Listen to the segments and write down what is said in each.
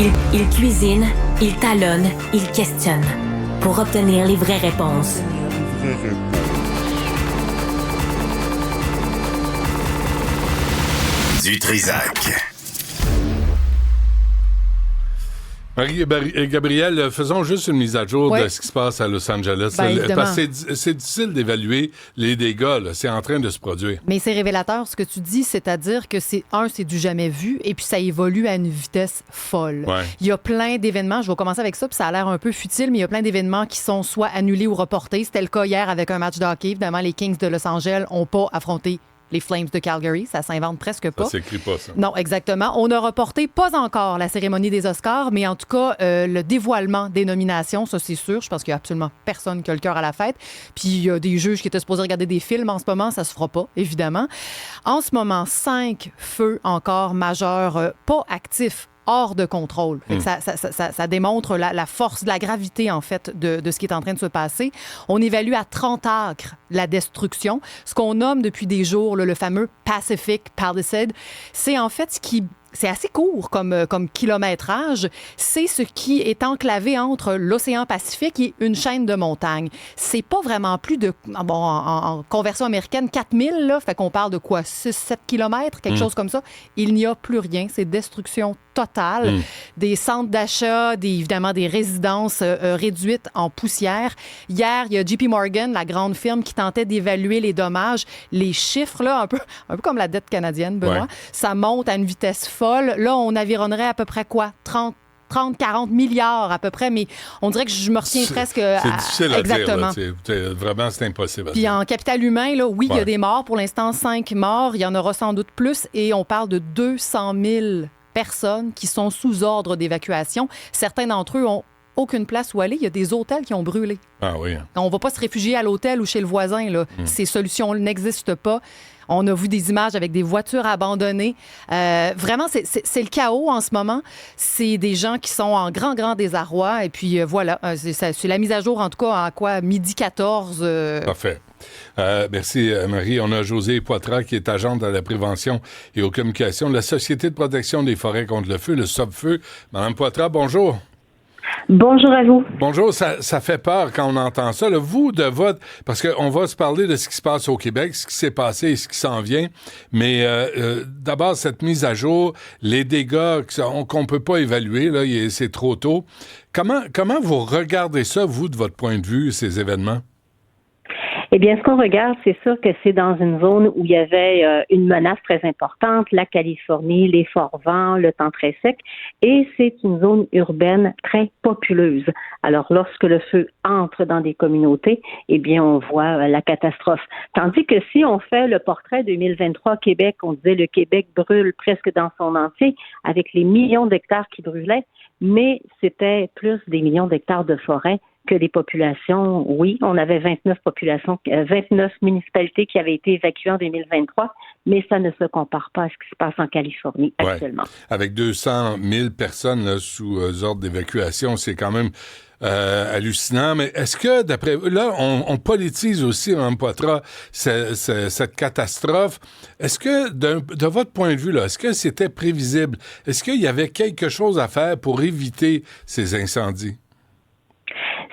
Il cuisine, il talonne, il questionne pour obtenir les vraies réponses. Du Trizac. Gabrielle, faisons juste une mise à jour de ce qui se passe à Los Angeles. Parce que c'est difficile d'évaluer les dégâts. Là. C'est en train de se produire. Mais c'est révélateur ce que tu dis, c'est-à-dire que c'est du jamais vu et puis ça évolue à une vitesse folle. Ouais. Il y a plein d'événements, je vais commencer avec ça, puis ça a l'air un peu futile, mais il y a plein d'événements qui sont soit annulés ou reportés. C'était le cas hier avec un match de hockey. Évidemment, les Kings de Los Angeles n'ont pas affronté les Flames de Calgary. Ça s'invente presque pas. Ça s'écrit pas, ça. Non, exactement. On a reporté pas encore la cérémonie des Oscars, mais en tout cas, le dévoilement des nominations, ça c'est sûr. Je pense qu'il y a absolument personne qui a le cœur à la fête. Puis il y a des juges qui étaient supposés regarder des films en ce moment. Ça se fera pas, évidemment. En ce moment, 5 feux encore majeurs pas actifs, hors de contrôle. Fait que ça démontre la force, la gravité, en fait, de ce qui est en train de se passer. On évalue à 30 acres la destruction. Ce qu'on nomme depuis des jours le fameux Pacific Palisade, c'est en fait ce qui... C'est assez court comme kilométrage. C'est ce qui est enclavé entre l'océan Pacifique et une chaîne de montagnes. C'est pas vraiment plus de... Bon, en conversion américaine, 4000, là. Fait qu'on parle de quoi? 6-7 kilomètres, quelque chose comme ça. Il n'y a plus rien. C'est destruction totale. Des centres d'achat, évidemment des résidences réduites en poussière. Hier, il y a JP Morgan, la grande firme, qui tentait d'évaluer les dommages. Les chiffres, là, un peu comme la dette canadienne, Benoît, ça monte à une vitesse folle. Là, on avironnerait à peu près quoi? 30-40 milliards à peu près, mais on dirait que je me retiens presque C'est difficile à exactement. dire. Vraiment, c'est impossible. Puis en capital humain, là, oui, il y a des morts. Pour l'instant, 5 morts. Il y en aura sans doute plus. Et on parle de 200 000 personnes qui sont sous ordre d'évacuation. Certains d'entre eux ont aucune place où aller. Il y a des hôtels qui ont brûlé. Ah oui. On ne va pas se réfugier à l'hôtel ou chez le voisin. Là. Ces solutions n'existent pas. On a vu des images avec des voitures abandonnées. Vraiment, c'est le chaos en ce moment. C'est des gens qui sont en grand désarroi. Et puis voilà, c'est la mise à jour, en tout cas, à quoi? Midi 14. Parfait. Merci, Marie. On a Josée Poitras, qui est agente à la prévention et aux communications de la Société de protection des forêts contre le feu, le SOPFEU. Madame Poitras, bonjour. Bonjour à vous. Bonjour, ça fait peur quand on entend ça. Là, vous, de votre... Parce qu'on va se parler de ce qui se passe au Québec, ce qui s'est passé et ce qui s'en vient. Mais d'abord, cette mise à jour, les dégâts qu'on ne peut pas évaluer, là, c'est trop tôt. Comment vous regardez ça, vous, de votre point de vue, ces événements? Eh bien, ce qu'on regarde, c'est sûr que c'est dans une zone où il y avait une menace très importante, la Californie, les forts vents, le temps très sec, et c'est une zone urbaine très populeuse. Alors, lorsque le feu entre dans des communautés, eh bien, on voit la catastrophe. Tandis que si on fait le portrait 2023 Québec, on disait le Québec brûle presque dans son entier, avec les millions d'hectares qui brûlaient, mais c'était plus des millions d'hectares de forêt que des populations. Oui, on avait 29 municipalités qui avaient été évacuées en 2023, mais ça ne se compare pas à ce qui se passe en Californie actuellement. Avec 200 000 personnes là, sous ordre d'évacuation, c'est quand même hallucinant. Mais est-ce que, d'après... Là, on politise aussi, Mme Poitras, cette catastrophe. Est-ce que, de votre point de vue, là, est-ce que c'était prévisible? Est-ce qu'il y avait quelque chose à faire pour éviter ces incendies?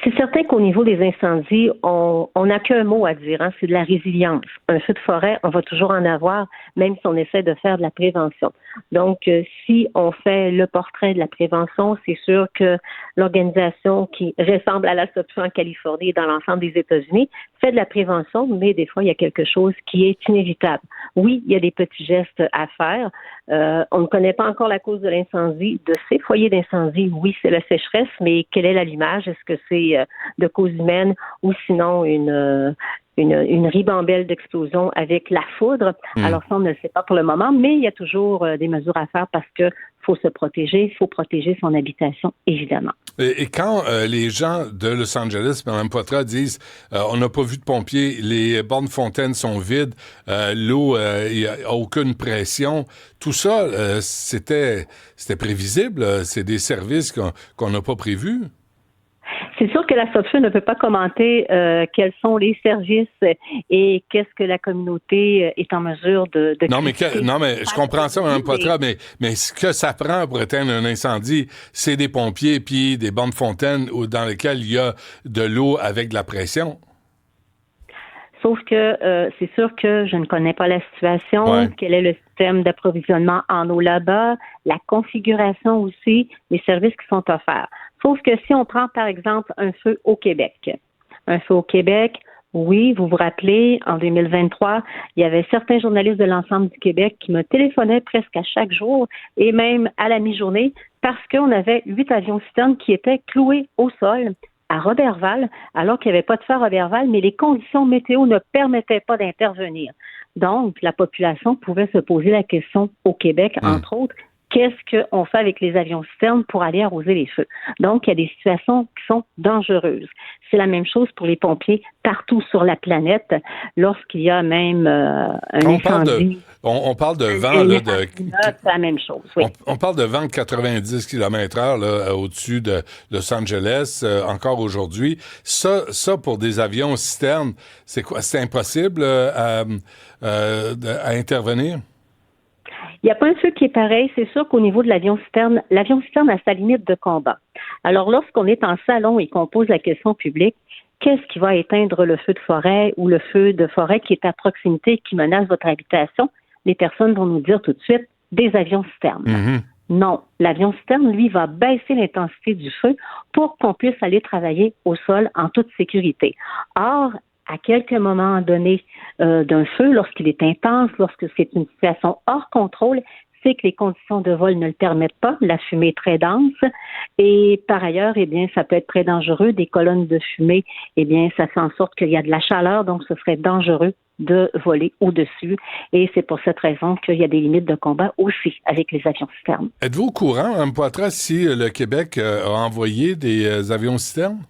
C'est certain qu'au niveau des incendies, on n'a qu'un mot à dire, hein, c'est de la résilience. Un feu de forêt, on va toujours en avoir, même si on essaie de faire de la prévention. Donc, si on fait le portrait de la prévention, c'est sûr que l'organisation qui ressemble à la SOPFEU en Californie et dans l'ensemble des États-Unis fait de la prévention, mais des fois, il y a quelque chose qui est inévitable. Oui, il y a des petits gestes à faire. On ne connaît pas encore la cause de l'incendie. De ces foyers d'incendie, oui, c'est la sécheresse, mais quel est l'allumage? Est-ce que c'est de cause humaine ou sinon une ribambelle d'explosion avec la foudre? Alors ça, on ne le sait pas pour le moment, mais il y a toujours des mesures à faire parce que faut se protéger, il faut protéger son habitation, évidemment. Et quand les gens de Los Angeles, Mme Poitras, disent on n'a pas vu de pompiers, les bornes fontaines sont vides, l'eau, il n'y a aucune pression, tout ça, c'était prévisible, c'est des services qu'on n'a pas prévus. C'est sûr que la SOPFEU ne peut pas commenter quels sont les services et qu'est-ce que la communauté est en mesure de non, mais je comprends ça, Mme Poitras, mais ce que ça prend pour éteindre un incendie, c'est des pompiers puis des bancs de fontaines dans lesquels il y a de l'eau avec de la pression. Sauf que c'est sûr que je ne connais pas la situation, quel est le système d'approvisionnement en eau là-bas, la configuration aussi, les services qui sont offerts. Sauf que si on prend, par exemple, un feu au Québec. Un feu au Québec, oui, vous vous rappelez, en 2023, il y avait certains journalistes de l'ensemble du Québec qui me téléphonaient presque à chaque jour et même à la mi-journée parce qu'on avait 8 avions-citernes qui étaient cloués au sol à Roberval, alors qu'il n'y avait pas de feu à Roberval, mais les conditions météo ne permettaient pas d'intervenir. Donc, la population pouvait se poser la question au Québec, entre autres, qu'est-ce qu'on fait avec les avions-citernes pour aller arroser les feux? Donc, il y a des situations qui sont dangereuses. C'est la même chose pour les pompiers partout sur la planète lorsqu'il y a même un incendie. On parle de vent. Là, c'est la même chose, oui. On parle de vent de 90 km/h là, au-dessus de Los Angeles, encore aujourd'hui. Ça, pour des avions-citernes, c'est quoi? C'est impossible à intervenir? Il n'y a pas un feu qui est pareil. C'est sûr qu'au niveau de l'avion-citerne a sa limite de combat. Alors, lorsqu'on est en salon et qu'on pose la question publique, qu'est-ce qui va éteindre le feu de forêt ou le feu de forêt qui est à proximité et qui menace votre habitation? Les personnes vont nous dire tout de suite des avions-citernes. Mm-hmm. Non, l'avion-citerne, lui, va baisser l'intensité du feu pour qu'on puisse aller travailler au sol en toute sécurité. Or, à quelques moments donnés d'un feu, lorsqu'il est intense, lorsque c'est une situation hors contrôle, c'est que les conditions de vol ne le permettent pas. La fumée est très dense et par ailleurs, eh bien, ça peut être très dangereux. Des colonnes de fumée, eh bien, ça fait en sorte qu'il y a de la chaleur, donc ce serait dangereux de voler au-dessus. Et c'est pour cette raison qu'il y a des limites de combat aussi avec les avions-citernes. Êtes-vous au courant, Mme Poitras, si le Québec a envoyé des avions-citernes?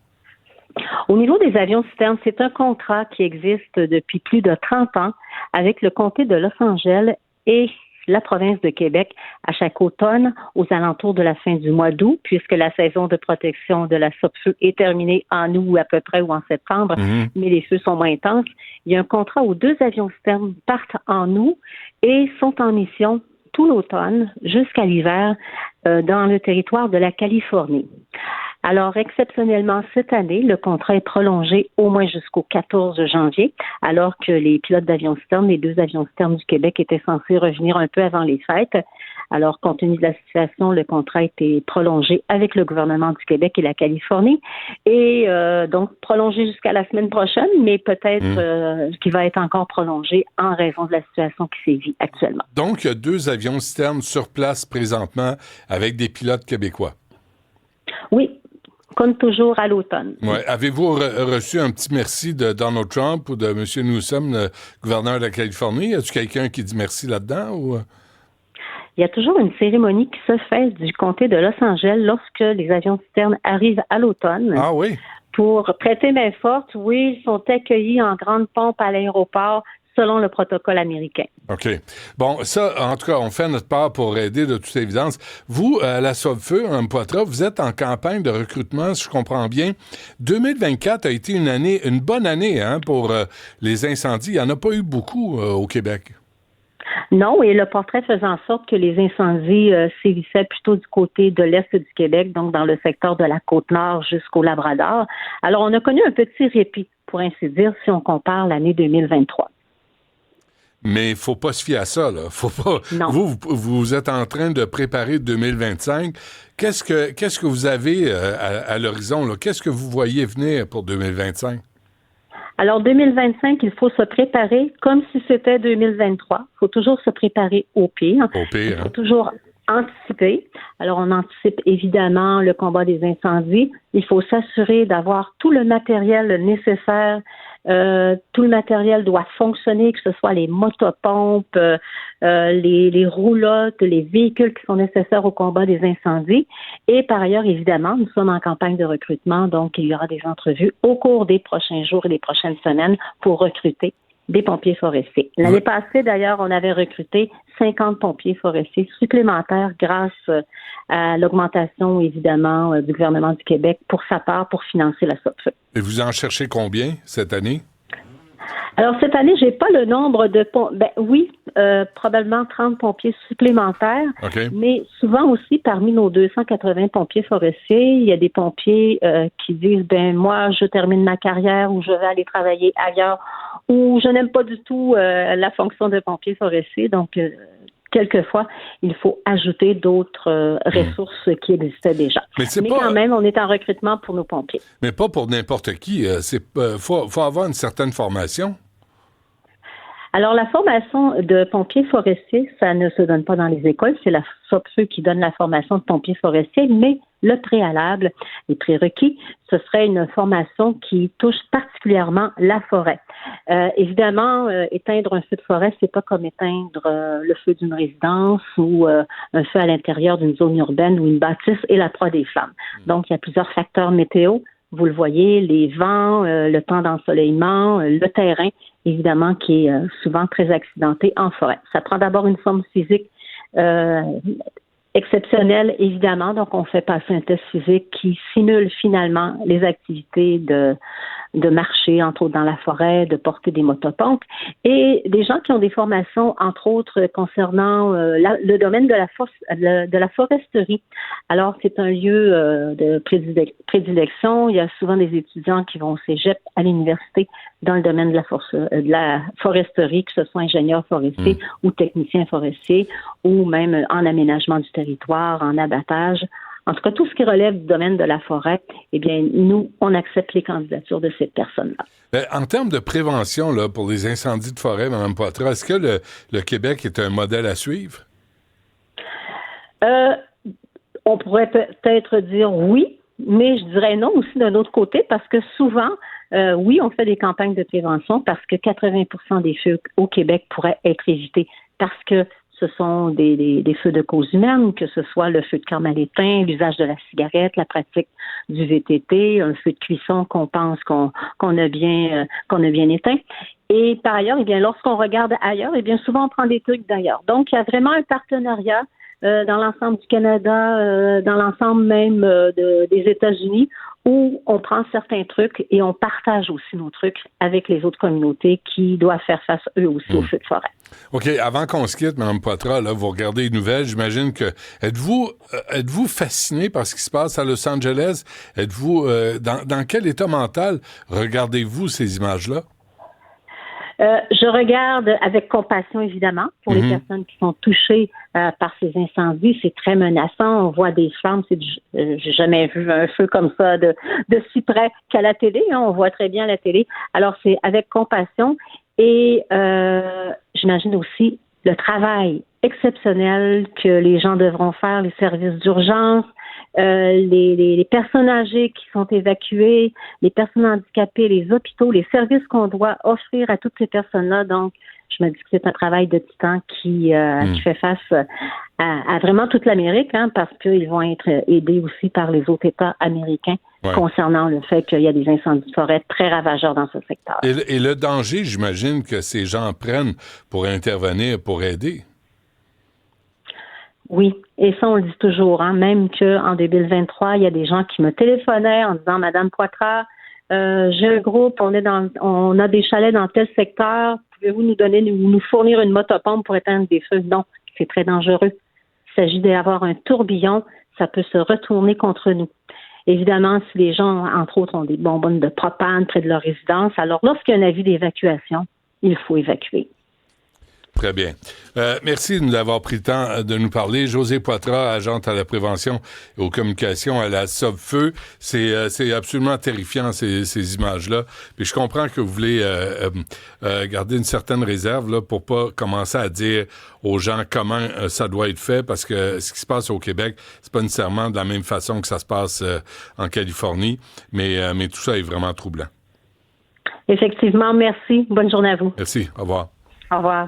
Au niveau des avions-citernes, c'est un contrat qui existe depuis plus de 30 ans avec le comté de Los Angeles et la province de Québec à chaque automne aux alentours de la fin du mois d'août, puisque la saison de protection de la SOPFEU est terminée en août à peu près ou en septembre, mais les feux sont moins intenses. Il y a un contrat où 2 avions-citernes partent en août et sont en mission tout l'automne jusqu'à l'hiver dans le territoire de la Californie. Alors, exceptionnellement, cette année, le contrat est prolongé au moins jusqu'au 14 janvier, alors que les pilotes d'avions-citernes, les 2 avions-citernes du Québec étaient censés revenir un peu avant les fêtes. Alors, compte tenu de la situation, le contrat a été prolongé avec le gouvernement du Québec et la Californie et donc prolongé jusqu'à la semaine prochaine, mais peut-être qu'il va être encore prolongé en raison de la situation qui sévit actuellement. Donc, il y a 2 avions-citernes sur place présentement avec des pilotes québécois. Oui. Comme toujours à l'automne. Ouais. Avez-vous reçu un petit merci de Donald Trump ou de M. Newsom, le gouverneur de la Californie? Y a-t-il quelqu'un qui dit merci là-dedans? Ou... Il y a toujours une cérémonie qui se fait du comté de Los Angeles lorsque les avions-citernes arrivent à l'automne. Ah oui? Pour prêter main forte, oui, ils sont accueillis en grande pompe à l'aéroport selon le protocole américain. OK. Bon, ça, en tout cas, on fait notre part pour aider de toute évidence. Vous, à la SOPFEU, Mme Poitras, vous êtes en campagne de recrutement, si je comprends bien. 2024 a été une bonne année pour les incendies. Il n'y en a pas eu beaucoup au Québec. Non, et le portrait faisait en sorte que les incendies sévissaient plutôt du côté de l'Est du Québec, donc dans le secteur de la Côte-Nord jusqu'au Labrador. Alors, on a connu un petit répit, pour ainsi dire, si on compare l'année 2023. Mais il ne faut pas se fier à ça, là. Faut pas. Non. Vous êtes en train de préparer 2025. Qu'est-ce que vous avez à l'horizon, là? Qu'est-ce que vous voyez venir pour 2025? Alors, 2025, il faut se préparer comme si c'était 2023. Il faut toujours se préparer au pire. Il faut toujours anticiper. Alors, on anticipe évidemment le combat des incendies. Il faut s'assurer d'avoir tout le matériel nécessaire. Tout le matériel doit fonctionner, que ce soit les motopompes, les roulottes, les véhicules qui sont nécessaires au combat des incendies. Et par ailleurs, évidemment, nous sommes en campagne de recrutement, donc il y aura des entrevues au cours des prochains jours et des prochaines semaines pour recruter des pompiers forestiers. L'année passée, d'ailleurs, on avait recruté 50 pompiers forestiers supplémentaires grâce à l'augmentation, évidemment, du gouvernement du Québec pour sa part pour financer la SOPFEU. Et vous en cherchez combien cette année? Alors, cette année, j'ai pas le nombre de oui, probablement 30 pompiers supplémentaires, Okay. mais souvent aussi, parmi nos 280 pompiers forestiers, il y a des pompiers qui disent, moi, je termine ma carrière ou je vais aller travailler ailleurs ou je n'aime pas du tout la fonction de pompier forestier. Donc, quelquefois, il faut ajouter d'autres ressources qui existaient déjà. Mais quand même, on est en recrutement pour nos pompiers. Mais pas pour n'importe qui. Faut avoir une certaine formation. Alors, la formation de pompiers forestiers, ça ne se donne pas dans les écoles. C'est la SOPFEU qui donne la formation de pompiers forestiers, mais le préalable, les prérequis, ce serait une formation qui touche particulièrement la forêt. Évidemment, éteindre un feu de forêt, c'est pas comme éteindre le feu d'une résidence ou un feu à l'intérieur d'une zone urbaine ou une bâtisse et la proie des flammes. Donc, il y a plusieurs facteurs météo. Vous le voyez, les vents, le temps d'ensoleillement, le terrain, évidemment, qui est souvent très accidenté en forêt. Ça prend d'abord une forme physique exceptionnelle, évidemment. Donc, on fait passer un test physique qui simule finalement les activités de marcher, entre autres dans la forêt, de porter des motopompes. Et des gens qui ont des formations, entre autres, concernant le domaine de la foresterie. Alors, c'est un lieu de prédilection. Il y a souvent des étudiants qui vont au cégep, à l'université, dans le domaine de la foresterie, que ce soit ingénieur forestier ou technicien forestier, ou même en aménagement du territoire, en abattage. En tout cas, tout ce qui relève du domaine de la forêt, eh bien, nous, on accepte les candidatures de ces personnes-là. En termes de prévention là, pour les incendies de forêt, Mme Poitras, est-ce que le Québec est un modèle à suivre? On pourrait peut-être dire oui, mais je dirais non aussi d'un autre côté, parce que souvent, oui, on fait des campagnes de prévention parce que 80% des feux au Québec pourraient être évités parce que ce sont des feux de cause humaine, que ce soit le feu de camp mal éteint, l'usage de la cigarette, la pratique du VTT, un feu de cuisson qu'on pense qu'on a bien éteint. Et par ailleurs, eh bien, lorsqu'on regarde ailleurs, eh bien, souvent on prend des trucs d'ailleurs. Donc, il y a vraiment un partenariat dans l'ensemble du Canada, dans l'ensemble même des États-Unis, où on prend certains trucs et on partage aussi nos trucs avec les autres communautés qui doivent faire face eux aussi aux feux de forêt. OK, avant qu'on se quitte, Mme Poitras, là, vous regardez les nouvelles, j'imagine que êtes-vous fasciné par ce qui se passe à Los Angeles? Êtes-vous dans quel état mental regardez-vous ces images-là? Je regarde avec compassion, évidemment, pour les personnes qui sont touchées par ces incendies. C'est très menaçant. On voit des flammes. J'ai jamais vu un feu comme ça de si près qu'à la télé. Hein. On voit très bien à la télé. Alors, c'est avec compassion. Et j'imagine aussi le travail exceptionnel que les gens devront faire, les services d'urgence, les personnes âgées qui sont évacuées, les personnes handicapées, les hôpitaux, les services qu'on doit offrir à toutes ces personnes-là. Donc, je me dis que c'est un travail de titan qui fait face à vraiment toute l'Amérique, hein, parce qu'ils vont être aidés aussi par les autres États américains concernant le fait qu'il y a des incendies de forêt très ravageurs dans ce secteur. Et le danger, j'imagine, que ces gens prennent pour intervenir, pour aider. Oui, et ça, on le dit toujours, hein, même qu'en 2023, il y a des gens qui me téléphonaient en disant « Madame Poitras, j'ai un groupe, on a des chalets dans tel secteur, pouvez-vous nous fournir une motopompe pour éteindre des feux? » Non, c'est très dangereux. Il s'agit d'avoir un tourbillon, ça peut se retourner contre nous. Évidemment, si les gens, entre autres, ont des bonbonnes de propane près de leur résidence, alors lorsqu'il y a un avis d'évacuation, il faut évacuer. Très bien. Merci de nous avoir pris le temps de nous parler. Josée Poitras, agente à la prévention et aux communications à la SOPFEU. C'est absolument terrifiant, ces images-là. Puis je comprends que vous voulez garder une certaine réserve là, pour pas commencer à dire aux gens comment ça doit être fait, parce que ce qui se passe au Québec, c'est pas nécessairement de la même façon que ça se passe en Californie, mais tout ça est vraiment troublant. Effectivement, merci. Bonne journée à vous. Merci. Au revoir. Au revoir.